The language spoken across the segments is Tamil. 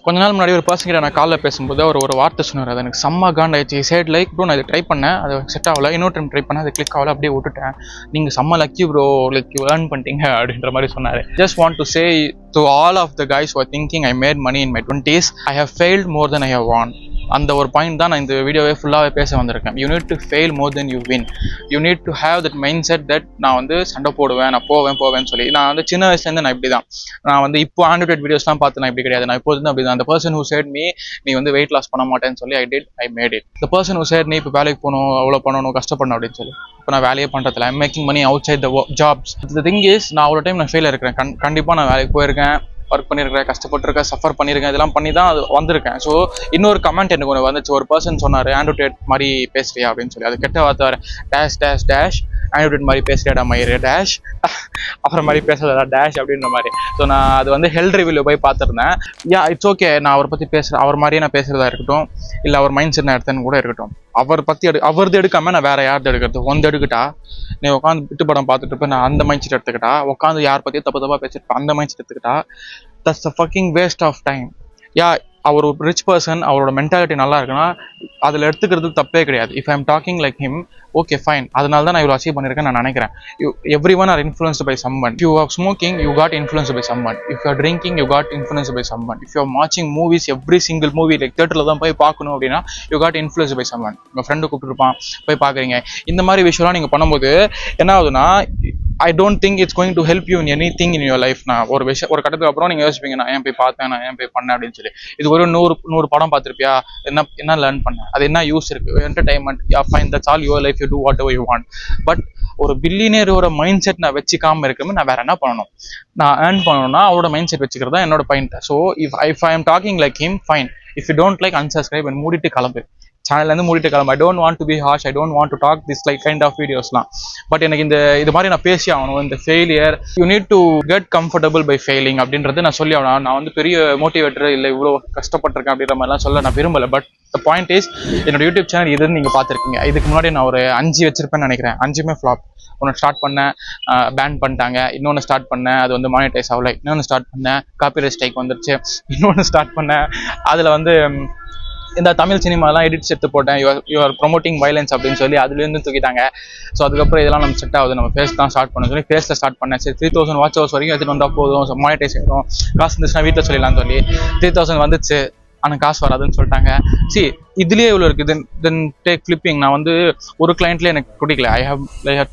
கொஞ்ச நாள் முன்னாடி ஒரு பர்சன் கிட்ட நான் காலில் பேசும்போது ஒரு வார்த்தை சொன்னார். அது எனக்கு செம்ம காண்டாயிடுச்சு. சைட் லைக் ப்ரோ, நான் இதை ட்ரை பண்ணேன், அது செட் ஆகல. இன்னொரு டைம் ட்ரை பண்ணேன், அது கிளிக் ஆகல, அப்படியே விட்டுட்டேன். நீங்கள் செம்ம lucky bro, like you earn பண்ணிட்டீங்க அப்படின்ற மாதிரி சொன்னார். Just want to say to all of the guys who are thinking I made money in my 20s, I have failed more than I have won. அந்த ஒரு பாயிண்ட் தான் நான் இந்த வீடியோவே ஃபுல்லாகவே பேச வந்திருக்கேன். You need to fail more then you win. You need to have that mind set that நான் வந்து சண்டை போடுவேன், நான் போவேன்னு சொல்லி. நான் வந்து சின்ன வயசுலேருந்து நான் இப்படி தான். நான் வந்து இப்போ ஆண்ட்ராய்ட் வீடியோஸ்லாம் பார்த்து நான் இப்படி கிடையாது. நான் இப்போ வந்து அப்படி தான். அந்த பர்சன் ஹூ சேட் மீ நீ வந்து வெயிட் லாஸ் பண்ண மாட்டேன்னு சொல்லி I made it. The person who said நீ இப்போ வேலைக்கு போகணும், அவ்வளோ பண்ணணும், கஷ்டப்படணும் அப்படின்னு சொல்லி இப்போ நான் வேலையே பண்ணுறதில்ல. I'm making money outside the jobs. The thing is, நான் அவ்வளோ டைம் நான் ஃபெயில் இருக்கிறேன். கண்டிப்பாக நான் வேலைக்கு போயிருக்கேன், ஒர்க் பண்ணியிருக்கேன், கஷ்டப்பட்டிருக்கேன், சஃபர் பண்ணியிருக்கேன், இதெல்லாம் பண்ணி தான் அது வந்திருக்கேன். ஸோ இன்னொரு கமெண்ட் எனக்கு ஒன்று வந்துச்சு. ஒரு பர்சன் சொன்னார், ஆண்ட்ராய்ட் மாதிரி பேசுறியா அப்படின்னு சொல்லி. அது கெட்ட வார்த்தை டேஷ் ஆண்ட்ராய்ட் மாதிரி பேசுறியாடா மயிறு டேஷ், அப்புறம் மாதிரி பேசுறதா டேஷ் அப்படின்ற மாதிரி. ஸோ நான் அது வந்து ஹெல்த் ரிவ்யூவில் போய் பார்த்துருந்தேன். இட்ஸ் ஓகே, நான் அவரை பற்றி பேசுகிறேன், அவர் மாதிரியே நான் பேசுகிறதா இருக்கட்டும், இல்லை அவர் மைண்ட் செட் நான் எடுத்தேன்னு கூட இருக்கட்டும். அவர் பற்றி அவரது எடுக்காமல் நான் வேறு யார்து எடுக்கிறது? ஒன்று எடுக்கிட்டா நீ உட்காந்து விட்டு படம் பார்த்துட்டு இருப்பேன், நான் அந்த மைண்ட் செட் எடுத்துக்கிட்டா, உட்காந்து யார் பற்றியும் தப்பாக பேசிட்டு அந்த மைண்ட் செட் எடுத்துக்கிட்டா, that's a fucking waste of time. அவர் ஒரு ரிச் பர்சன், அவரோட மென்டாலிட்டி நல்லா இருக்குன்னா அதில் எடுத்துக்கிறதுக்கு தப்பே கிடையாது. If I am talking like him, okay fine, அதனால தான் நான் இவ்வளோ அச்சீவ் பண்ணியிருக்கேன் நான் நினைக்கிறேன். Every one are influenced by someone. If you are smoking, you got influenced by someone. If you are drinking, you got influenced by someone. If you are வாட்சிங் movies, every single movie like தியேட்டரில் தான் போய் பார்க்கணும் அப்படின்னா you got influenced by someone. உங்கள் ஃப்ரெண்டு கூப்பிட்டுருப்பான், போய் பார்க்குறீங்க. இந்த மாதிரி விஷயம்லாம் நீங்கள் பண்ணும்போது என்ன ஆகுதுன்னா, I don't think it's going to help you in anything in your life. நான் ஒரு கட்டத்துக்கு அப்புறம் நீங்கள் யோசிப்பீங்க, நான் ஏன் போய் பார்த்தேன், நான் ஏன் போய் பண்ணேன் அப்படின்னு சொல்லி. இது ஒரு 100 படம் பார்த்துருப்பியா, என்ன லேர்ன் பண்ண, அது என்ன யூஸ் இருக்குது? Entertainment, fine, that's all your life, you do whatever you want. But ஒரு பில்லியனரோட மைண்ட் செட் நான் வச்சுக்காமல் இருக்கிறது நான் வேற என்ன பண்ணணும்? நான் ஏர்ன் பண்ணணும்னா அவரோட மைண்ட் செட் வச்சுக்கிறது தான் என்னோட point. So if I am talking like him, fine. If you don't like, unsubscribe and மூடிட்டு கிளம்பு, சேனல்லேருந்து மூடிட்டு கிளம்பு. I don't want to be harsh, I don't want to talk this like kind of வீடியோஸ்லாம். பட் எனக்கு இது மாதிரி நான் பேசி ஆகணும். இந்த failure, you need to get comfortable by failing அப்படின்றது நான் சொல்லி ஆகணும். நான் வந்து பெரிய மோட்டிவேட்டர் இல்லை, இவ்வளோ கஷ்டப்பட்டிருக்கேன் அப்படின்ற மாதிரிலாம் சொல்ல நான் விரும்பலை. பட் த பாயிண்ட் இஸ், என்னோட யூடியூப் சேனல் இதுன்னு நீங்கள் பார்த்துருக்கீங்க. இதுக்கு முன்னாடி நான் ஒரு 5 வச்சிருப்பேன்னு நினைக்கிறேன். 5மே ஃப்ளாப். ஒன்று ஸ்டார்ட் பண்ணேன், பேன் பண்ணிட்டாங்க. இன்னொன்று ஸ்டார்ட் பண்ணேன், அது வந்து மானிட்டைஸ் ஆகலை. இன்னொன்று ஸ்டார்ட் பண்ணேன், காப்பிரைட் ஸ்ட்ரைக் வந்துருச்சு. இன்னொன்று ஸ்டார்ட் பண்ணேன், அதில் வந்து இந்த தமிழ் சினிமாலாம் எடிட்ஸ் எடுத்து போட்டேன், யூஆர் ப்ரொமோட்டிங் வயலன்ஸ் அப்படின்னு சொல்லி அதுலேருந்து தூக்கிட்டாங்க. ஸோ அதுக்கப்புறம் இதெல்லாம் நம்ம செட் ஆகுது, நம்ம ஃபேஸ் தான் ஸ்டார்ட் பண்ண சொல்லி ஃபேஸில் ஸ்டார்ட் பண்ணேன். சரி 3000 வாட்ச் ஹவர்ஸ் வரைக்கும் எடுத்துகிட்டு வந்தால் போதும், மானிட்டைஸ் ஆகிடும், காசு இருந்துச்சுன்னா வீட்டில் சொல்லிடலாம்னு சொல்லி 3000 வந்துச்சு. ஆனால் காசு வராதுன்னு சொல்லிட்டாங்க. இதுலேயே இவ்வளோ இருக்குது. Then take flipping. நான் வந்து ஒரு கிளைண்ட்லேயே எனக்கு பிடிக்கல. I have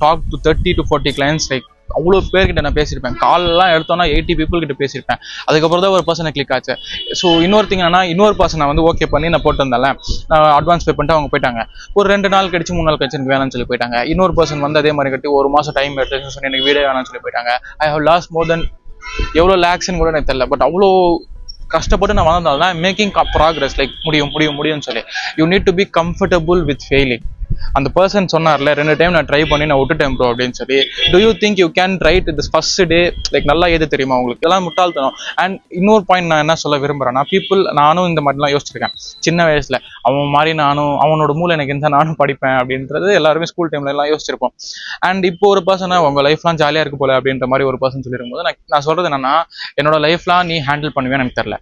talk to 30 to 40 clients. Like அவ்வளோ பேர்கிட்ட நான் பேசியிருப்பேன். கால்லாம் எடுத்தோன்னா 80 people கிட்ட பேசியிருப்பேன். அதுக்கப்புறம் தான் ஒரு பர்சனை கிளிக் ஆச்சு. ஸோ இன்னொரு திங் என்னன்னா, இன்னொரு பர்சனை வந்து ஓகே பண்ணி நான் போட்டு வந்தால, நான் அட்வான்ஸ் பே பண்ணிட்டு அவங்க போயிட்டாங்க. ஒரு 2 நாள் கழிச்சு 3 நாள் கழிச்சு எனக்கு வேணாம்னு சொல்லி போயிட்டாங்க. இன்னொரு பர்சன் வந்து அதே மாதிரி கட்டி 1 மாதம் டைம் எடுத்துன்னு சொல்லி எனக்கு வீடியோ வேணாம்னு சொல்லி போயிட்டாங்க. ஐ ஹவ் லாஸ்ட் மோர் தென் எவ்வளோ லேக்ஸ்ன்னு கூட எனக்கு தெரியல. பட் அவ்வளோ கஷ்டப்பட்டு நான் வளர்ந்தாலும் தான் மேக்கிங் ப்ராக்ரஸ். லைக் முடியும்னு சொல்லி you need to be comfortable with failing. அந்த பர்சன் சொன்னார்ல, 2 டைம் நான் ட்ரை பண்ணி நான் விட்டுட்டேன் ப்ரோ அப்படின்னு சொல்லி. To you think you can write this first day? Like நல்லா எது தெரியுமா உங்களுக்கு? இதெல்லாம் முட்டாள்தனம். அண்ட் இன்னொரு பாயிண்ட் நான் என்ன சொல்ல விரும்புகிறேன்னா, நானும் இந்த மாதிரிலாம் யோசிச்சிருக்கேன் சின்ன வயசுல. அவன் மாதிரி அவனோட மூளை எனக்கு இருந்தால் நானும் படிப்பேன் அப்படின்றது எல்லாருமே ஸ்கூல் டைம்ல எல்லாம் யோசிச்சிருப்போம். அண்ட் இப்போ ஒரு பர்சனை உங்க லைஃப்லாம் ஜாலியாக இருக்கு போல அப்படின்ற மாதிரி ஒரு பர்சன் சொல்லிருக்கும்போது நான் சொல்றது என்னன்னா, என்னோட லைஃப்லாம் நீ ஹேண்டில் பண்ணுவேன்னு எனக்கு தெரியல,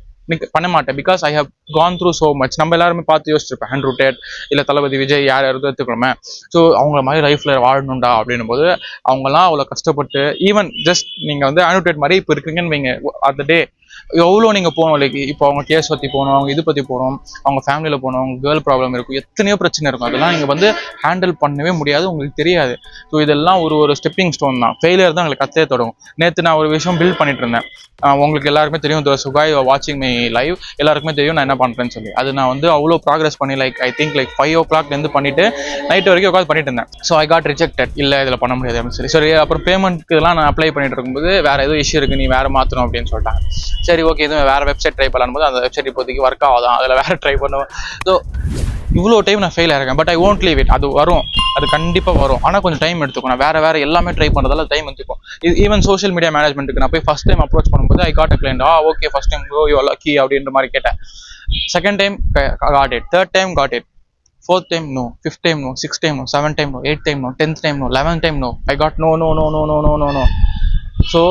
பண்ண மாட்டேன். Because I have gone through so much. நம்ம எல்லாருமே பார்த்து யோசிச்சிருப்பேன், ஹேண்ட்ரூ டேட் இல்லை தளபதி விஜய் யார் எடுத்துக்கணுமே. ஸோ அவங்கள மாதிரி லைஃப்ல வாழணும்டா அப்படின்னும் போது அவங்கலாம் அவ்வளோ கஷ்டப்பட்டு, ஈவன் ஜஸ்ட் நீங்கள் வந்து ஆண்ட்ரூ டேட் மாதிரி இப்போ இருக்கீங்கன்னு வைங்க, அந்த டே எவ்வளோ நீங்கள் போகணும். லைக் இப்போ அவங்க கேஸ் பற்றி போகணும், அவங்க இது பற்றி போகணும், அவங்க ஃபேமிலியில் போகணும், அவங்க கேர்ள் ப்ராப்ளம் இருக்கும், எத்தனையோ பிரச்சனை இருக்கும். அதெல்லாம் நீங்கள் வந்து ஹேண்டில் பண்ணவே முடியாது, உங்களுக்கு தெரியாது. ஸோ இதெல்லாம் ஒரு ஸ்டெப்பிங் ஸ்டோன் தான். ஃபெயிலியர் தான் உங்களுக்கு கத்தே தொடங்கும். நேற்று நான் ஒரு விஷயம் பில்ட் பண்ணிட்டு இருந்தேன். உங்களுக்கு எல்லாருக்குமே தெரியும், சுகாய் வாட்சிங் மை லைவ், எல்லாருக்குமே தெரியும் நான் என்ன பண்ணுறேன்னு சொல்லி. அது நான் வந்து அவ்வளோ ப்ராக்ரஸ் பண்ணி like I think like 5 o'clock பண்ணிட்டு நைட் வரைக்கும் உட்காந்து பண்ணிட்டு இருந்தேன். So I got rejected. இல்லை இதில் பண்ண முடியாது அப்படின்னு சரி. அப்புறம் பேமெண்ட்க்கு இதெல்லாம் நான் அப்ளை பண்ணிட்டு இருக்கும்போது வேற ஏதோ இஷ்யூ இருக்கு, நீ வேற மாற்றணும் அப்படின்னு சொல்லிட்டாங்க. சரி ஓகே, இதுவும் வேற வெப்சைட் ட்ரை பண்ணலாம் போது அந்த வெப்சைட் இப்போதைக்கு ஒர்க் ஆகாதான், அதில் வேற ட்ரை பண்ணுவோம். ஸோ இவ்வளோ டைம் நான் ஃபெயில் ஆயிருக்கேன். But I won't leave it. அது வரும், அது கண்டிப்பாக வரும். ஆனால் கொஞ்சம் டைம் எடுத்துக்கும். நான் வேற எல்லாமே ட்ரை பண்ணுறதால டைம் எடுத்துக்கும். ஈவன் சோஷியல் மீடியா மேனேஜ்மெண்ட்டுக்கு நான் போய் ஃபர்ஸ்ட் டைம் அப்ரோச் பண்ணும்போது I got a client. Okay first time bro you are lucky அப்படின்ற மாதிரி கேட்டேன். Second time got it, third time got it, fourth time no, fifth time no, sixth time no, seventh time no, eighth time no, 10th time no, 11th time no, I got no. So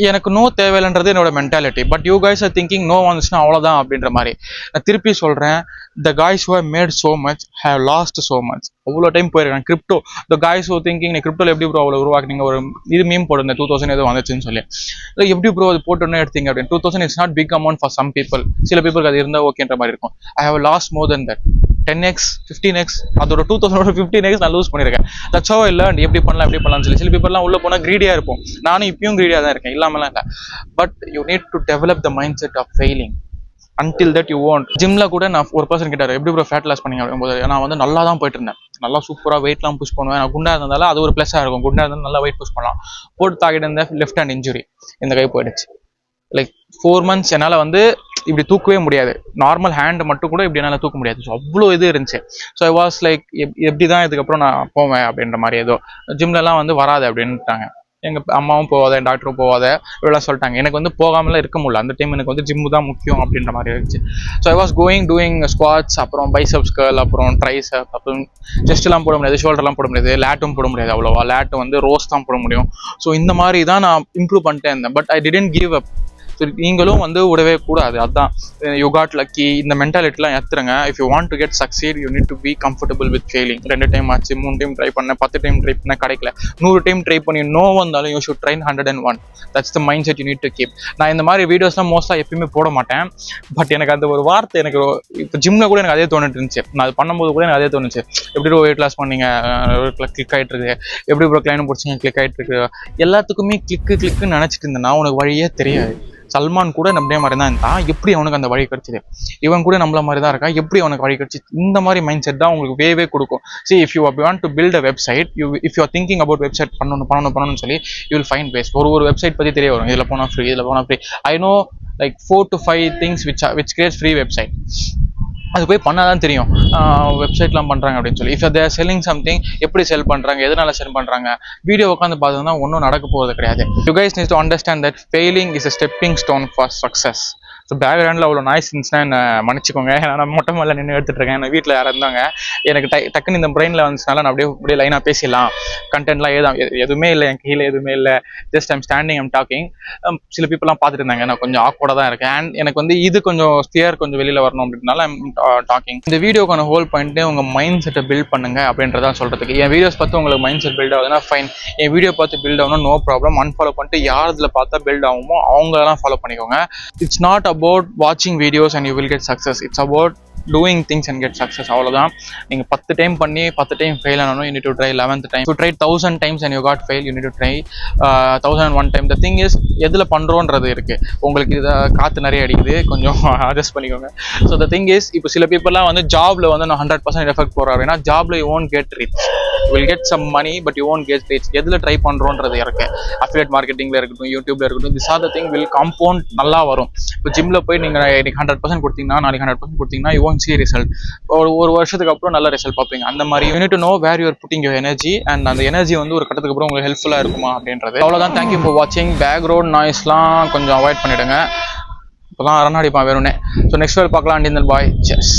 எனக்கு நோ தேவையில்லைன்றது என்னோட mentality. But you guys are thinking no வந்துச்சுன்னா அவ்வளோதான் அப்படின்ற மாதிரி. நான் திருப்பி சொல்கிறேன், the guys who have made so much have lost so much. அவ்வளோ டைம் போயிருக்கேன் crypto. The guys who thinking நீ கிரிப்டோவில் எப்படி ப்ரோ அவ்வளோ உருவாக்குனீங்க, ஒரு இது மீம் போடுங்க 2000 எதுவும் வந்துச்சுன்னு சொல்லி. எப்படி ப்ரோ அது போட்டோன்னே எடுத்தீங்க அப்படின்னு. 2000 it's not big amount for some people. சில பீப்புளுக்கு அது இருந்தால் ஓகேன்ற மாதிரி இருக்கும். I have lost more than that. 10x 15x அதோட 2000 15x நான் லூஸ் பண்ணியிருக்கேன். தட்ஸ் ஹவ் ஐ லேர்ன்ட் எப்படி பண்ணலாம்னு சொல்லி. சில பேர்லாம் உள்ள போனால் கிரீடியாக இருப்போம். நானும் இப்பயும் கிரீடியாக தான் இருக்கேன், இல்லாமலாம் இல்லை. But you need to develop the mindset of failing until that you want. ஜிம்ல கூட நான் ஒரு பர்சன் கிட்டாரு, எப்படி ப்ரோ ஃபேட் லாஸ் பண்ணீங்க அப்படிங்கும்போது நான் வந்து நல்லா தான் போயிட்டு இருந்தேன். நல்லா சூப்பராக வெயிட்லாம் புஷ் பண்ணுவேன். நான் குண்டா இருந்தாலும் அது ஒரு ப்ளஸ்ஸாக இருக்கும். குண்டா இருந்தாலும் நல்லா வெயிட் புஷ் பண்ணலாம். போட்டு தாக்கிட்டு இருந்த லெஃப்ட் ஹேண்ட் இன்ஜுரி, இந்த கை போயிடுச்சு. லைக் 4 months என்னால் வந்து இப்படி தூக்கவே முடியாது. நார்மல் ஹேண்ட் மட்டும் கூட இப்படி என்னால் தூக்க முடியாது. ஸோ அவ்வளோ இது இருந்துச்சு. ஸோ ஐ வாஸ் லைக் எப்படி தான் இதுக்கப்புறம் நான் போவேன் அப்படின்ற மாதிரி. ஏதோ ஜிம்லலாம் வந்து வராது அப்படின்ட்டாங்க. எங்கள் அம்மாவும் போவாத, என் டாக்டரும் போவாத, இவ்வளோ சொல்லிட்டாங்க. எனக்கு வந்து போகாமலாம் இருக்க முடியல. அந்த டைம் எனக்கு வந்து ஜிம்மு தான் முக்கியம் அப்படின்ற மாதிரி இருந்துச்சு. So I was doing squads, அப்புறம் பைசப்ஸ் கர்ல், அப்புறம் ட்ரைசப், அப்புறம் செஸ்ட்லாம் போட முடியாது, ஷோல்டர்லாம் போட முடியாது, லேட்டும் போட முடியாது அவ்வளோவா. லேட்டு வந்து ரோஸ் தான் போட முடியும். ஸோ இந்த மாதிரி தான் நான் இம்ப்ரூவ் பண்ணிட்டே இருந்தேன். But I didn't give up. நீங்களும் வந்து விடவே கூடாது. அதுதான் யூ காட் லக்கி, இந்த மென்டாலிட்டிலாம் ஏற்றுறங்க. If you want to get succeed you need to be comfortable with failing. 2 time ஆச்சு, 3 டைம் ட்ரை பண்ணேன், 10 டைம் ட்ரை பண்ண கிடைக்கல, 100 டைம் ட்ரை பண்ணி நோ வந்தாலும் you should train 101. That's the mindset you need to keep. நான் இந்த மாதிரி வீடியோஸ்லாம் மோஸ்ட்டாக எப்பயுமே போட மாட்டேன். பட் எனக்கு அந்த ஒரு வார்த்தை எனக்கு இப்போ ஜிம்ல கூட எனக்கு அதே தோணிட்டு இருந்துச்சு. நான் அது பண்ணும்போது கூட எனக்கு அதே தோணுச்சு. எப்படி வெயிட் லாஸ் பண்ணீங்க, கிளிக் ஆகிட்டு இருக்கு, எப்படி ப்ரோ கிளைண்ட் பிடிச்சிங்க, கிளிக் ஆகிட்டு இருக்கு. எல்லாத்துக்குமே கிளிக்குன்னு நினச்சிட்டு இருந்தேன்னா உனக்கு வழியே தெரியாது. சல்மான் கூட நம்மளே மாதிரி தான் இருந்தான், எப்படி அவனுக்கு அந்த வழி கிடைச்சிது. இவன் கூட நம்மள மாதிரி தான் இருக்கா, எப்படி அவனுக்கு வழி கிடைச்சி. இந்த மாதிரி மைண்ட் செட் தான் உங்களுக்கு வேவே கொடுக்கும். See, if you want to build a website, if you are thinking about website பண்ணணும்னு சொல்லி, you will find ways. ஒரு வெப்சைட் பற்றி தெரிய வரும். இதில் போனால் ஃப்ரீ, இதில் போனால் free. I know like 4 to 5 things which creates free website. அது போய் பண்ணாதான் தெரியும் வெப்சைட்லாம் பண்ணுறாங்க அப்படின்னு சொல்லி. இஃப் தேர் செல்லிங் சம்திங், எப்படி செல் பண்ணுறாங்க, எதனால செல் பண்ணுறாங்க, வீடியோ உட்காந்து பார்த்தோம்னா ஒன்றும் நடக்க போகிறது கிடையாது. You guys need to understand that failing is a stepping stone for success. So பேக்ரவுண்டில் அவ்வளோ நாய்ஸ் இருந்துச்சுன்னா என்ன மன்னிச்சிக்கோங்க. நான் மொட்டை மேலே நின்று எடுத்துகிட்டு இருக்கேன். என் வீட்டில் யாராக இருந்தாங்க. எனக்கு டக்குன்னு இந்த பிரெயினில் வந்துச்சுனால நான் அப்படியே லைனாக பேசிடலாம். கண்டென்ட்லாம் எதுவுமே இல்லை, என் கீழே எதுவுமே இல்லை. Just I'm standing, I'm talking. சில பீப்புளெலாம் பார்த்துட்டு இருந்தாங்க. நான் கொஞ்சம் ஆக்வர்டாக தான் இருக்கேன். அண்ட் எனக்கு வந்து இது கொஞ்சம் ஃபியர் கொஞ்சம் வெளியில் வரணும் அப்படின்னால ஐம் டாக்கிங். இந்த வீடியோக்கான ஹோல் பாயிண்ட்டு உங்கள் மைண்ட் செட்டை பில்ட் பண்ணுங்க அப்படின்றதான் சொல்கிறதுக்கு. என் வீடியோஸ் பார்த்து உங்களுக்கு மைண்ட் செட் பில்ட் ஆகுதுன்னா ஃபைன். என் வீடியோ பார்த்து பில்ட் ஆகணும், நோ ப்ராப்ளம். அன்ஃபாலோ பண்ணிட்டு யார் இதில் பார்த்தா பில்ட் ஆகுமோ அவங்களெல்லாம் ஃபாலோ பண்ணிக்கோங்க. It's not about watching videos and you will get success. It's about doing things and get success. அவ்வளோதான். நீங்கள் 10 டைம் பண்ணி 10 டைம் ஃபெயில் ஆனாலும் you need to try 11th time. You tried 1000 times and you got fail, you need to try 1001 time. The thing is, எதில் பண்ணுறோன்றது இருக்குது. உங்களுக்கு இதை காற்று நிறைய அடிக்குது, கொஞ்சம் அட்ஜஸ்ட் பண்ணிக்கோங்க. ஸோ the thing is, இப்போ சில பீப்புளெலாம் வந்து ஜாபில் வந்து நான் 100% எஃபெக்ட் போகிறேன் அப்படின்னா ஜாபில் you won't get rich. You will get some money but you won't get rich. எதில் ட்ரை பண்ணுறோன்றது இருக்கு. அஃபிலியேட் மார்க்கெட்டிங்கில் இருக்கட்டும், யூடியூப்ல இருக்கட்டும், this R the thing will compound நல்லா வரும். இப்போ ஜிம்மில் போய் நீங்கள் இன்னைக்கு 100% கொடுத்தீங்கன்னா நாளைக்கு 100% கொடுத்தீங்கன்னா you won't see result. ஒரு வருஷத்துக்கு அப்புறம் நல்ல ரிசல்ட் பார்ப்பீங்க. அந்த மாதிரி you need to know where you are putting your energy, and அந்த எனர்ஜி வந்து ஒரு கட்டத்துக்கு அப்புறம் உங்களுக்கு ஹெல்ப்ஃபுல்லாக இருக்குமா அப்படின்றது. அவ்வளோதான். தேங்க்யூ ஃபார் வாட்சிங். பேக்ரவுண்ட் நாய்ஸ்லாம் கொஞ்சம் அவாய்ட் பண்ணிவிடுங்க. இப்போதான் ரன் அடிப்பான் வேணும்னே. ஸோ நெக்ஸ்ட் வேல் பார்க்கலாம். And bye. செஸ்.